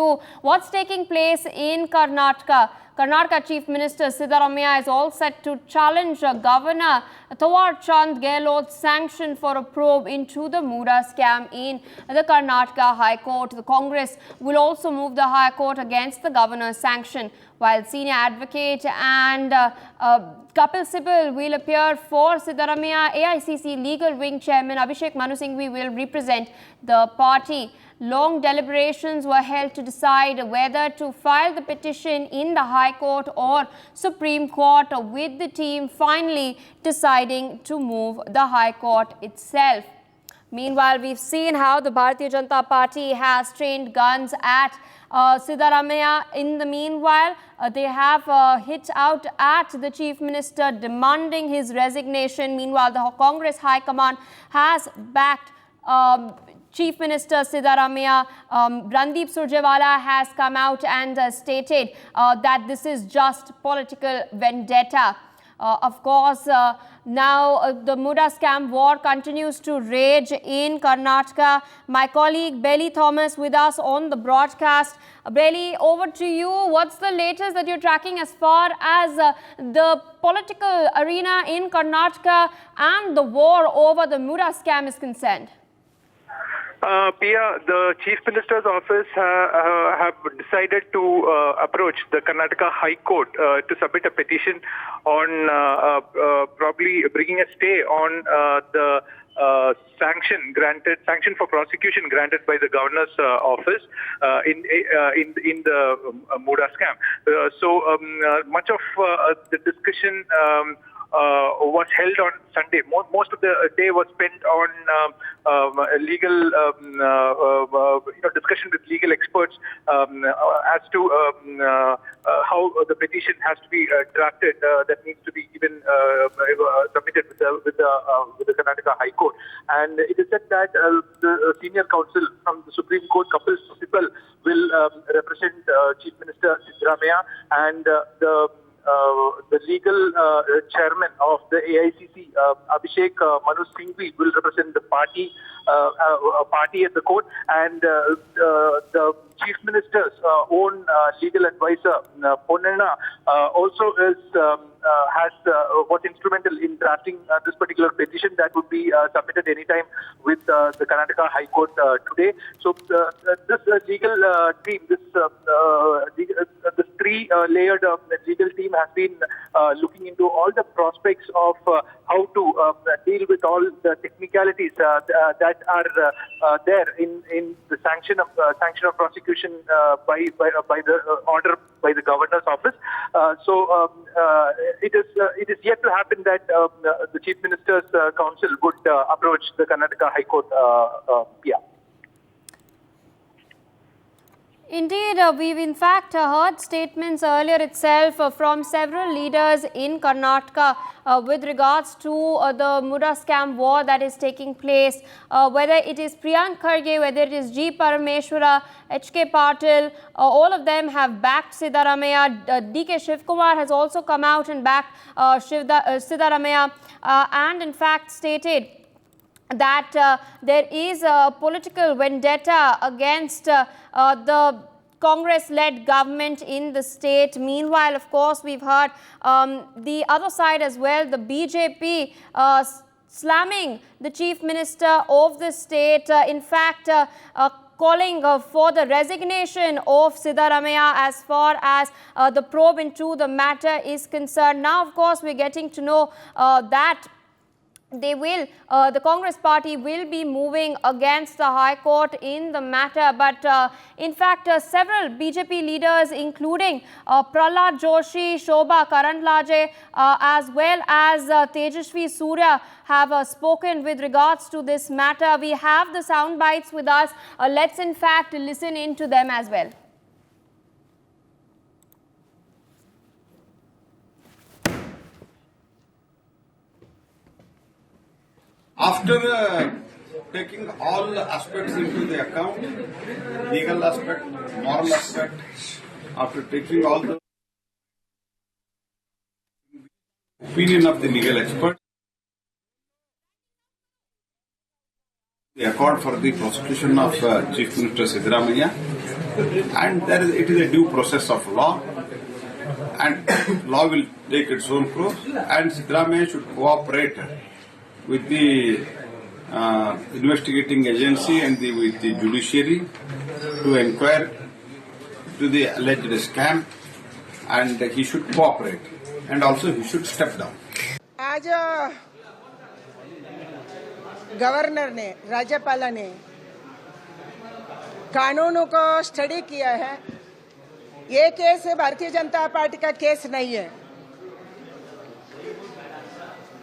to what's taking place in Karnataka. Karnataka Chief Minister Siddaramaiah is all set to challenge Governor Thawar Chand Gehlot's sanction for a probe into the Muda scam in the Karnataka High Court. The Congress will also move the High Court against the governor's sanction, while senior advocate and Kapil Sibal will appear for Siddaramaiah. AICC Legal Wing Chairman Abhishek Manu Singhvi will represent the party. Long deliberations were held to decide whether to file the petition in the High Court or Supreme Court, with the team finally deciding to move the High Court itself. Meanwhile, we've seen how the Bharatiya Janata Party has trained guns at Siddaramaiah. In the meanwhile, they have hit out at the Chief Minister demanding his resignation. Meanwhile, the Congress High Command has backed Chief Minister Siddaramaiah. Randeep Surjewala has come out and stated that this is just political vendetta. Of course, now the Muda scam war continues to rage in Karnataka. My colleague Bailey Thomas with us on the broadcast. Bailey, over to you. What's the latest that you're tracking as far as the political arena in Karnataka and the war over the Muda scam is concerned? Pia, the Chief Minister's office have decided to approach the Karnataka High Court to submit a petition on probably bringing a stay on the sanction for prosecution granted by the governor's office in the Muda scam. So much of the discussion was held on Sunday. Most of the day was spent on legal discussion with legal experts as to how the petition has to be drafted. That needs to be even submitted with the Karnataka High Court. And it is said that the senior counsel from the Supreme Court, Kapil Sibal, will represent Chief Minister Siddaramaiah, and the legal chairman of the AICC, Abhishek Manu Singhvi, will represent the party at the court, and the Chief Minister's own legal advisor, Ponnanna, also was instrumental in drafting this particular petition that would be submitted anytime with the Karnataka High Court today. So this legal team, this three-layered legal team has been looking into all the prospects of how to deal with all the technicalities that are there in the sanction of prosecution by the order by the governor's office. So it is yet to happen that the Chief Minister's Council would approach the Karnataka High Court. Indeed, we've in fact heard statements earlier itself from several leaders in Karnataka with regards to the Muda scam war that is taking place. Whether it is Priyank Kharge, whether it is G. Parameshwara, H.K. Patil, all of them have backed Siddaramaiah. D.K. Shivkumar has also come out and backed Siddaramaiah and in fact stated that there is a political vendetta against the Congress-led government in the state. Meanwhile, of course, we've heard the other side as well, the BJP slamming the Chief Minister of the state, in fact calling for the resignation of Siddaramaiah as far as the probe into the matter is concerned. Now, of course, we're getting to know that the Congress party will be moving against the High Court in the matter. But in fact, several BJP leaders, including Prahlad Joshi, Shobha Karandlaje, as well as Tejasvi Surya, have spoken with regards to this matter. We have the sound bites with us. Let's in fact listen in to them as well. After taking all the aspects into the account, legal aspect, moral aspect, after taking all the opinion of the legal expert, the accord for the prosecution of Chief Minister Siddaramaiah, and it is a due process of law, and law will take its own course, and Siddaramaiah should cooperate with the investigating agency and with the judiciary to inquire to the alleged scam, and he should cooperate, and also he should step down. आज governor ने, राज्यपाल ने कानूनों को study किया है। ये case Bharatiya Janata party का केस नहीं है।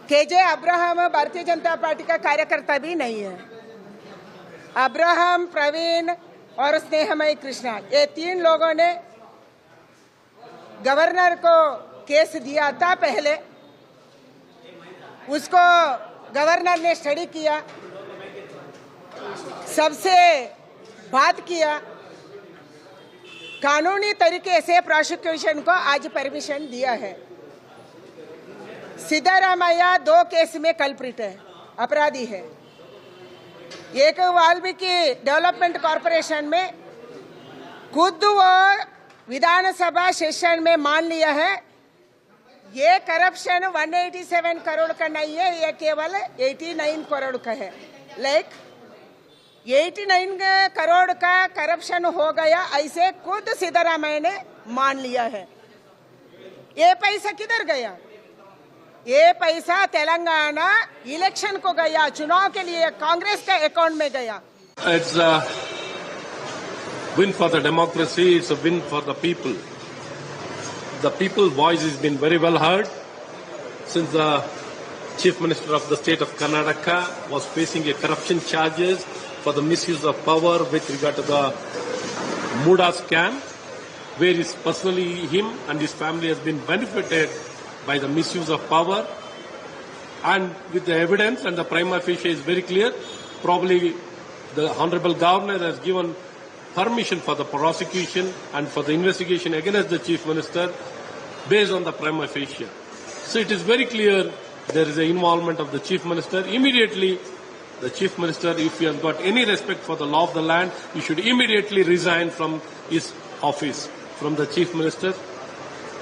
KJ Abraham Bharatiya Janata party का कार्यकर्ता भी नहीं है। अब्राहम, प्रवीण और स्नेहमयी कृष्णा, ये 3 लोगों ने गवर्नर को केस दिया था। पहले उसको गवर्नर ने स्टडी किया, सबसे बात किया, कानूनी तरीके से प्रोसिक्यूशन को आज परमिशन दिया है। सिद्धारामैया 2 केस में कल्प्रिट है, अपराधी है। एक वाल्मीकि डेवलपमेंट कॉरपोरेशन में खुद वो विधानसभा सेशन में मान लिया है ये करप्शन 187 करोड़ का नहीं है, ये केवल 89 करोड़ का है। लाइक 89 करोड़ का करप्शन हो गया, ऐसे खुद सिद्धारामैया ने मान लिया है। ये पैसा किधर गया? ये पैसा तेलंगाना इलेक्शन को गया, चुनाव के लिए कांग्रेस के अकाउंट में गया। It's a win for the democracy. It's a win for the people. The people's voice has been very well heard since the Chief Minister of the state of Karnataka was facing a corruption charges for the misuse of power with regard to the Muda scam, where him and his family has been benefited by the misuse of power. And with the evidence and the prima facie is very clear, probably the Honorable Governor has given permission for the prosecution and for the investigation against the Chief Minister based on the prima facie. So it is very clear there is an involvement of the Chief Minister. Immediately, the Chief Minister, if he has got any respect for the law of the land, he should immediately resign from his office. From the Chief Minister's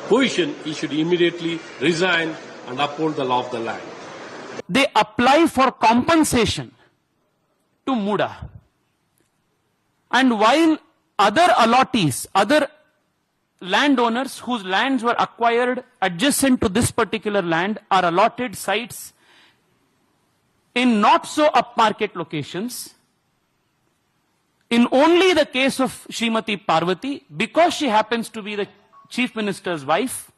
position, he should immediately resign and uphold the law of the land. They apply for compensation to Muda. And while other allottees, other landowners whose lands were acquired adjacent to this particular land are allotted sites in not so upmarket locations, in only the case of Srimati Parvati, because she happens to be the Chief Minister's wife,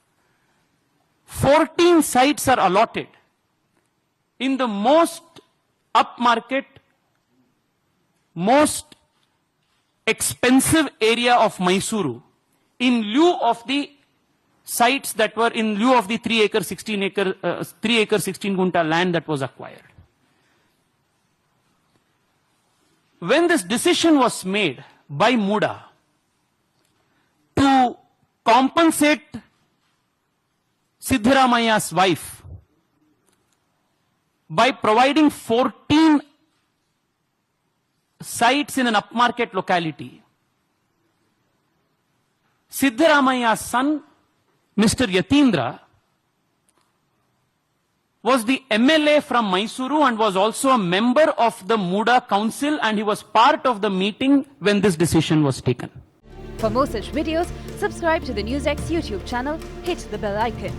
14 sites are allotted in the most upmarket, most expensive area of Mysuru, in lieu of the sites that were in lieu of the 3 acre 16 gunta land that was acquired. When this decision was made by Muda to compensate Siddaramaia's wife by providing 14 sites in an upmarket locality, Siddaramaia's son, Mr. Yatindra, was the MLA from Mysuru and was also a member of the Muda Council, and he was part of the meeting when this decision was taken. For more such videos, subscribe to the NewsX YouTube channel, hit the bell icon.